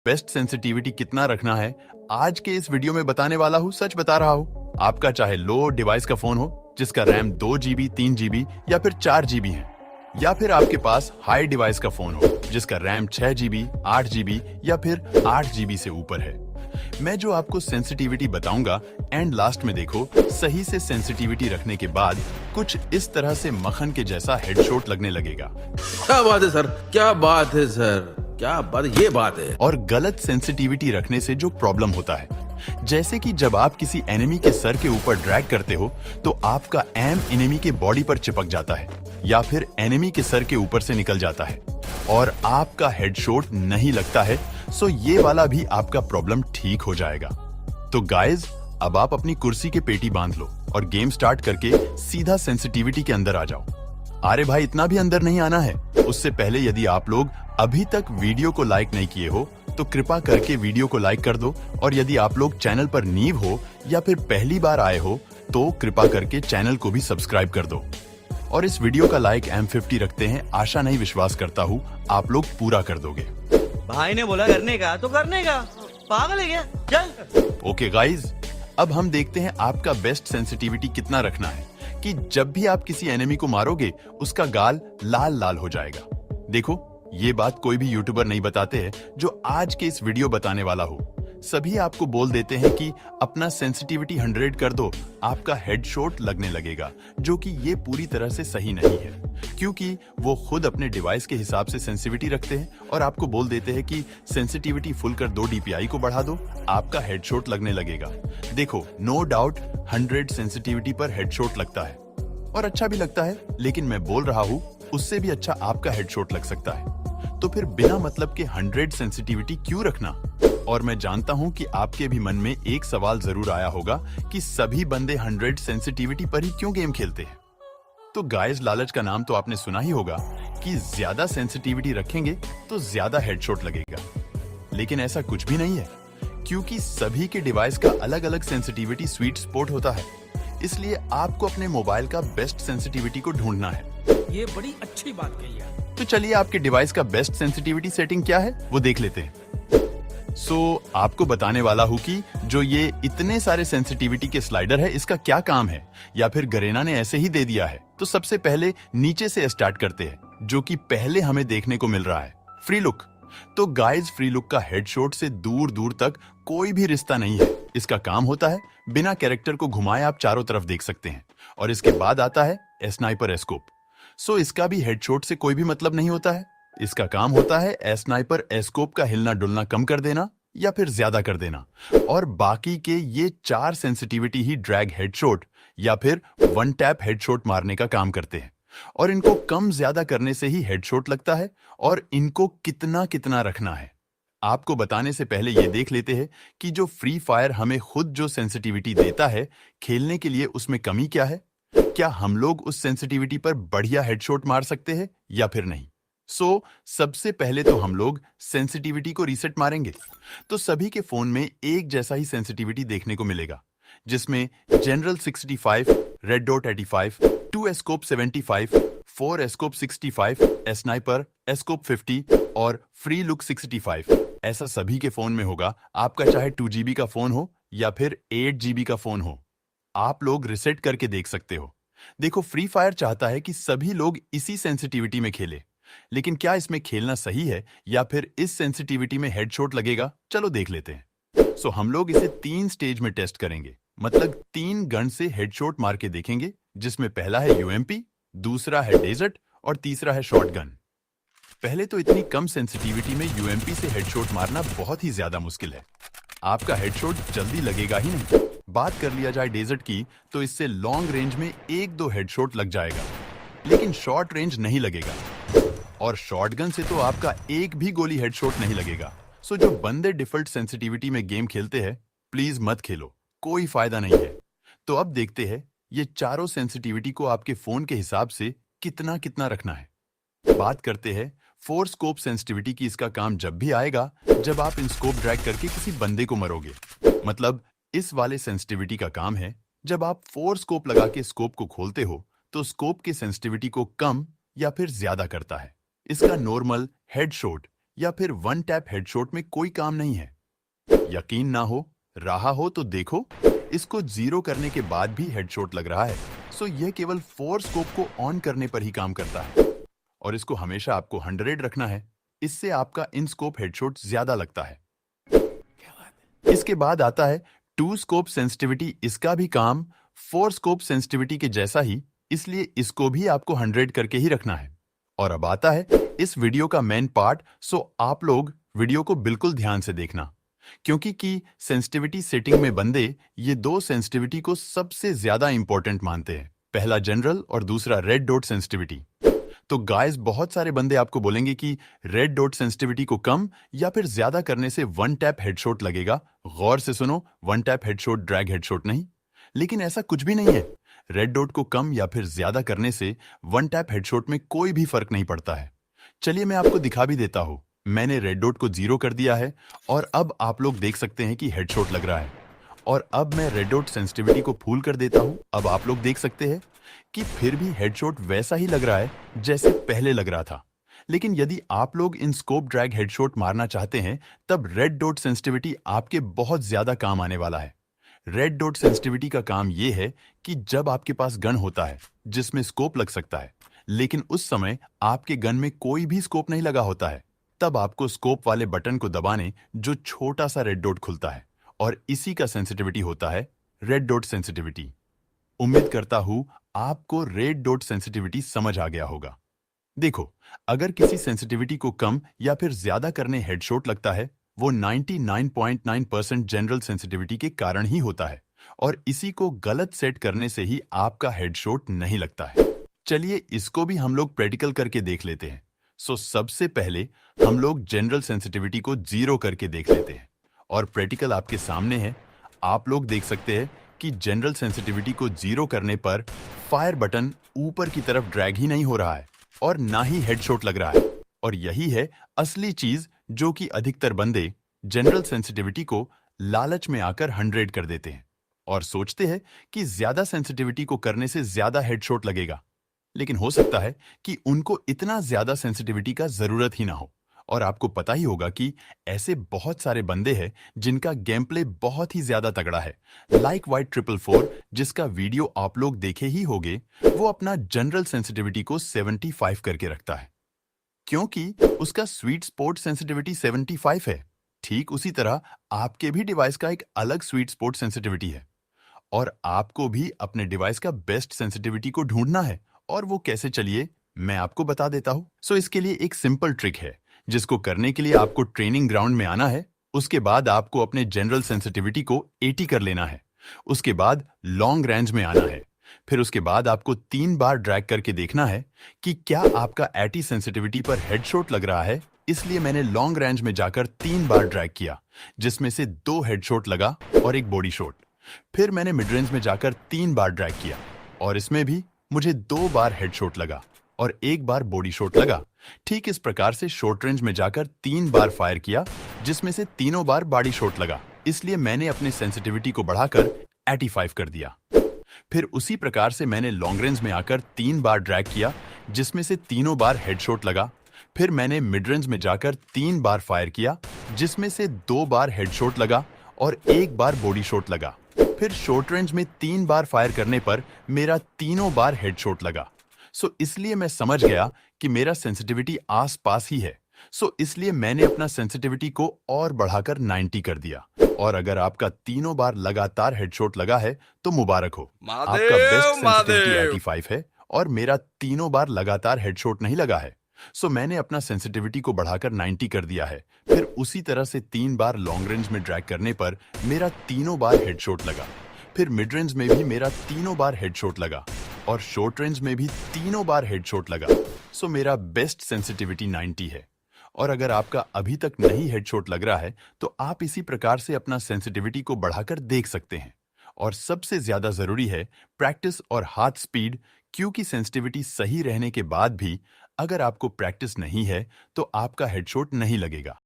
Best sensitivity कितना रखना है, आज के इस वीडियो में बताने वाला हूँ। सच बता रहा हूँ, आपका चाहे लो डिवाइस का फोन हो जिसका रैम 2 GB 3 GB या फिर 4 GB है, या फिर आपके पास हाई डिवाइस का फोन हो जिसका रैम 6 GB 8 GB या फिर 8 GB से ऊपर है। मैं जो आपको सेंसिटिविटी बताऊंगा एंड लास्ट में देखो, सही से सेंसिटिविटी रखने के बाद कुछ इस तरह से मक्खन के जैसा हेडशॉट लगने लगेगा। क्या बात है सर, क्या बात है सर, क्या बात, ये बात है। और गलत सेंसिटिविटी रखने से जो प्रॉब्लम होता है, जैसे कि जब आप किसी एनिमी के सर के ऊपर ड्रैग करते हो तो आपका एम एनिमी के बॉडी पर चिपक जाता है या फिर एनिमी के सर के ऊपर से निकल जाता है और आपका हेडशॉट नहीं लगता है। सो ये वाला भी आपका प्रॉब्लम ठीक हो जाएगा। तो गाइज, अब आप अपनी कुर्सी के पेटी बांध लो और गेम स्टार्ट करके सीधा सेंसिटिविटी के अंदर आ जाओ। अरे भाई, इतना भी अंदर नहीं आना है। उससे पहले यदि आप लोग अभी तक वीडियो को लाइक नहीं किए हो तो कृपा करके वीडियो को लाइक कर दो, और यदि आप लोग चैनल पर न्यू हो या फिर पहली बार आए हो तो कृपा करके चैनल को भी सब्सक्राइब कर दो। और इस वीडियो का लाइक M50 रखते हैं, आशा नहीं विश्वास करता हूँ आप लोग पूरा कर दोगे। भाई ने बोला करने का तो करने का, पागल है क्या? चल। ओके गाइज, अब हम देखते हैं आपका बेस्ट सेंसिटिविटी कितना रखना है कि जब भी आप किसी एनिमी को मारोगे उसका गाल लाल लाल हो जाएगा। देखो, ये बात कोई भी यूट्यूबर नहीं बताते हैं जो आज के इस वीडियो बताने वाला हो। सभी आपको बोल देते हैं कि अपना सेंसिटिविटी 100 कर दो, आपका हेडशॉट लगने लगेगा, जो कि ये पूरी तरह से सही नहीं है, क्योंकि वो खुद अपने डिवाइस के हिसाब से सेंसिटिविटी रखते हैं और आपको बोल देते हैं कि सेंसिटिविटी फुल कर 2 DPI को बढ़ा दो, आपका हेडशॉट लगने लगेगा। देखो, नो डाउट 100 सेंसिटिविटी पर हेडशॉट लगता है और अच्छा भी लगता है, लेकिन मैं बोल रहा हूँ उससे भी अच्छा आपका हेडशॉट लग सकता है। तो फिर बिना मतलब के 100 सेंसिटिविटी क्यों रखना? और मैं जानता हूं कि आपके भी मन में एक सवाल जरूर आया होगा कि सभी बंदे 100 सेंसिटिविटी पर ही क्यों गेम खेलते हैं। तो गाइस, लालच का नाम तो आपने सुना ही होगा कि ज्यादा सेंसिटिविटी रखेंगे तो ज्यादा हेडशॉट लगेगा, लेकिन ऐसा कुछ भी नहीं है, क्योंकि सभी के डिवाइस का अलग अलग सेंसिटिविटी स्वीट स्पॉट होता है। इसलिए आपको अपने मोबाइल का बेस्ट सेंसिटिविटी को ढूंढना है। ये बड़ी अच्छी बात कही है। तो चलिए, आपके डिवाइस का बेस्ट सेंसिटिविटी सेटिंग क्या है वो देख लेते हैं। आपको बताने वाला हूँ कि जो ये इतने सारे सेंसिटिविटी के स्लाइडर है, इसका क्या काम है, या फिर गरेना ने ऐसे ही दे दिया है। तो सबसे पहले नीचे से स्टार्ट करते हैं, जो कि पहले हमें देखने को मिल रहा है, फ्री लुक। तो गाइज, फ्री लुक का हेडशॉट से दूर दूर तक कोई भी रिश्ता नहीं है। इसका काम होता है बिना कैरेक्टर को घुमाए आप चारों तरफ देख सकते हैं। और इसके बाद आता है स्नाइपर स्कोप। इसका भी हेडशॉट से कोई भी मतलब नहीं होता है। इसका काम होता है स्नाइपर स्कोप का हिलना डुलना कम कर देना या फिर ज्यादा कर देना। और बाकी के ये 4 सेंसिटिविटी ही ड्रैग हेडशॉट या फिर वन टैप हेडशॉट मारने का काम करते हैं। और इनको कम ज्यादा करने से ही हेडशॉट लगता है। और इनको कितना कितना रखना है, आपको बताने से पहले ये देख लेते हैं कि जो फ्री फायर हमें खुद जो सेंसिटिविटी देता है खेलने के लिए, उसमें कमी क्या है। क्या हम लोग उस सेंसिटिविटी पर बढ़िया हेडशॉट मार सकते हैं या फिर नहीं? सबसे पहले तो हम लोग सेंसिटिविटी को रीसेट मारेंगे। तो सभी के फोन में एक जैसा ही सेंसिटिविटी देखने को मिलेगा, जिसमें general 65, red dot 85, 2 scope 75, 4 scope 65, sniper scope 50 और फ्री लुक 65 ऐसा सभी के फोन में होगा। आपका चाहे 2 GB का फोन हो या फिर 8 GB का फोन हो, आप लोग रिसेट करके देख सकते हो। देखो, फ्री फायर चाहता है कि सभी लोग इसी सेंसिटिविटी में खेले, लेकिन क्या इसमें खेलना सही है या फिर इस सेंसिटिविटी में हेडशॉट लगेगा? चलो देख लेते हैं। हम लोग इसे 3 स्टेज में टेस्ट करेंगे, मतलब 3 गन से हेडशॉट मार के देखेंगे, जिसमें पहला है UMP, दूसरा है डेजर्ट और तीसरा है शॉटगन। पहले तो इतनी कम सेंसिटिविटी में UMP से हेडशॉट मारना बहुत ही ज्यादा मुश्किल है, आपका हेडशॉट जल्दी लगेगा ही नहीं। बात कर लिया जाए डेजर्ट की, तो इससे लॉन्ग रेंज में 1-2 हेडशॉट लग जाएगा, लेकिन शॉर्ट रेंज नहीं लगेगा। और शॉटगन से तो आपका एक भी गोली हेडशॉट नहीं लगेगा। जो बंदे डिफॉल्ट सेंसिटिविटी में गेम खेलते हैं, प्लीज मत खेलो, कोई फायदा नहीं है। तो अब देखते हैं ये चारों सेंसिटिविटी को आपके फोन के हिसाब से कितना कितना रखना है। बात करते हैं 4 स्कोप सेंसिटिविटी की। इसका काम जब भी आएगा जब आप इन स्कोप ड्रैग करके किसी बंदे को मरोगे। मतलब इस वाले सेंसिटिविटी का काम है जब आप 4 स्कोप लगा के स्कोप को खोलते हो तो स्कोप की सेंसिटिविटी को कम या फिर ज्यादा करता है। इसका नॉर्मल, हेडशॉट या फिर वन टैप हेडशॉट में कोई काम नहीं है? यकीन ना हो रहा हो तो देखो, इसको 0 करने के बाद भी हेडशॉट लग रहा है। सो यह केवल 4 स्कोप को ऑन करने पर ही काम करता है और इसको हमेशा आपको 100 रखना है। इससे आपका इन स्कोप हेडशॉट ज्यादा लगता है। इसके बाद आता है 2 स्कोप सेंसिटिविटी। इसका भी काम 4 स्कोप सेंसिटिविटी के जैसा ही, इसलिए इसको भी आपको 100 करके ही रखना है। और अब आता है इस वीडियो का मेन पार्ट। सो आप लोग वीडियो को बिल्कुल ध्यान से देखना, क्योंकि की सेंसिटिविटी सेटिंग में बंदे ये 2 सेंसिटिविटी को सबसे ज्यादा इंपॉर्टेंट मानते हैं। पहला जनरल और दूसरा रेड डॉट सेंसिटिविटी। तो गाइस, बहुत सारे बंदे आपको बोलेंगे कि रेड डॉट सेंसिटिविटी को कम या फिर ज्यादा करने से वन टैप हेडशॉट लगेगा। गौर से सुनो, one tap headshot, drag headshot नहीं। लेकिन ऐसा कुछ भी नहीं है। रेड डॉट को कम या फिर ज्यादा करने से वन टैप हेडशॉट में कोई भी फर्क नहीं पड़ता है। चलिए मैं आपको दिखा भी देता हूं। मैंने रेड डॉट को 0 कर दिया है और अब आप लोग देख सकते हैं कि हेडशॉट लग रहा है। और अब मैं रेड डॉट सेंसिटिविटी को फुल कर देता हूं। अब आप लोग देख सकते हैं कि फिर भी हेडशॉट वैसा ही लग रहा है जैसे पहले लग रहा था। लेकिन यदि आप लोग इन स्कोप ड्रैग हेडशॉट मारना चाहते हैं, तब रेड डॉट सेंसिटिविटी आपके बहुत ज्यादा काम आने वाला है। रेड डॉट सेंसिटिविटी का काम यह है कि जब आपके पास गन होता है जिसमें स्कोप लग सकता है, लेकिन उस समय आपके गन में कोई भी स्कोप नहीं लगा होता है, तब आपको स्कोप वाले बटन को दबाने जो छोटा सा रेड डॉट खुलता है और इसी का सेंसिटिविटी होता है रेड डॉट सेंसिटिविटी। उम्मीद करता हूं आपको रेड डॉट सेंसिटिविटी समझ आ गया होगा। देखो, अगर किसी सेंसिटिविटी को कम या फिर ज्यादा करने हेडशॉट लगता है, वो 99.9% जनरल सेंसिटिविटी के कारण ही होता है और इसी को गलत सेट करने से ही आपका हेडशॉट नहीं लगता है। चलिए इसको भी हम लोग प्रैक्टिकल करके देख लेते हैं। सो सबसे पहले हम लोग जनरल सेंसिटिविटी को 0 करके देख लेते हैं और प्रैक्टिकल आपके सामने है। आप लोग देख सकते हैं कि जनरल सेंसिटिविटी को 0 करने पर फायर बटन ऊपर की तरफ ड्रैग ही नहीं हो रहा है और ना ही हेडशॉट लग रहा है। और यही है असली चीज जो कि अधिकतर बंदे जनरल सेंसिटिविटी को लालच में आकर 100 कर देते हैं और सोचते हैं कि ज्यादा सेंसिटिविटी को करने से ज्यादा हेडशॉट लगेगा। लेकिन हो सकता है कि उनको इतना ज्यादा सेंसिटिविटी का जरूरत ही ना हो। और आपको पता ही होगा कि ऐसे बहुत सारे बंदे हैं जिनका गेम प्ले बहुत ही ज्यादा तगड़ा है। लाइक वाइट 444, जिसका वीडियो आप लोग देखे ही होंगे, वो अपना जनरल सेंसिटिविटी को 75 करके रखता है क्योंकि उसका स्वीट स्पॉट सेंसिटिविटी 75 है। ठीक उसी तरह आपके भी डिवाइस का एक अलग स्वीट स्पॉट सेंसिटिविटी है और आपको भी अपने डिवाइस का बेस्ट सेंसिटिविटी को ढूंढना है। और वो कैसे, चलिए मैं आपको बता देता हूं। सो इसके लिए एक सिंपल ट्रिक है जिसको करने के लिए आपको ट्रेनिंग ग्राउंड में आना है। उसके बाद आपको अपने जनरल सेंसिटिविटी को 80 कर लेना है। उसके बाद लॉन्ग रेंज में आना है। फिर उसके बाद आपको 3 बार ड्रैग करके देखना है कि क्या आपका 80 सेंसिटिविटी पर हेडशॉट लग रहा है। इसलिए मैंने लॉन्ग रेंज में जाकर 3 बार ड्रैग किया, जिसमें से 2 हेडशॉट लगा और एक बॉडी शॉट। फिर मैंने मिड रेंज में जाकर 3 बार ड्रैग किया और इसमें भी मुझे 2 बार हेडशॉट लगा और 1 बार बॉडी शॉट लगा। ठीक इस प्रकार से शॉर्ट रेंज में जाकर 3 बार फायर किया, जिसमें से तीनों बार बॉडी शॉट लगा। इसलिए मैंने अपने सेंसिटिविटी को बढ़ाकर 85 कर दिया। फिर उसी प्रकार से मैंने लॉन्ग रेंज में आकर 3 बार ड्रैग किया, जिसमें से तीनों बार हेडशॉट लगा। फिर मैंने मिड रेंज में जाकर 3 बार फायर किया, जिसमें से 2 बार हेडशॉट लगा और 1 बार बॉडी शॉट लगा। फिर शॉर्ट रेंज में 3 बार फायर करने पर मेरा तीनों बार हेडशॉट लगा। सो इसलिए मैं समझ गया कि मेरा सेंसिटिविटी आसपास ही है। सो इसलिए मैंने अपना सेंसिटिविटी को और बढ़ाकर 90 कर दिया। और अगर आपका तीनों बार लगातार हेडशॉट लगा है तो मुबारक हो, आपका बेस्ट सेंसिटिविटी 85 है और मेरा तीनों बार लगातार हेडशॉट नहीं लगा है। सो मैंने अपना सेंसिटिविटी को बढ़ाकर 90 कर दिया है। फिर उसी तरह से 3 बार लॉन्ग रेंज में ड्रैग करने पर मेरा तीनों बार हेडशॉट लगा। फिर मिड रेंज में भी मेरा तीनों बार हेडशॉट लगा और शॉर्ट रेंज में भी तीनों बार हेडशॉट लगा। सो मेरा बेस्ट सेंसिटिविटी 90 है। और अगर आपका अभी तक नहीं हेडशॉट लग रहा है तो आप इसी प्रकार से अपना सेंसिटिविटी को बढ़ाकर देख सकते हैं। और सबसे ज्यादा जरूरी है प्रैक्टिस और हाथ स्पीड, क्योंकि सेंसिटिविटी सही रहने के बाद भी अगर आपको प्रैक्टिस नहीं है तो आपका हेडशॉट नहीं लगेगा।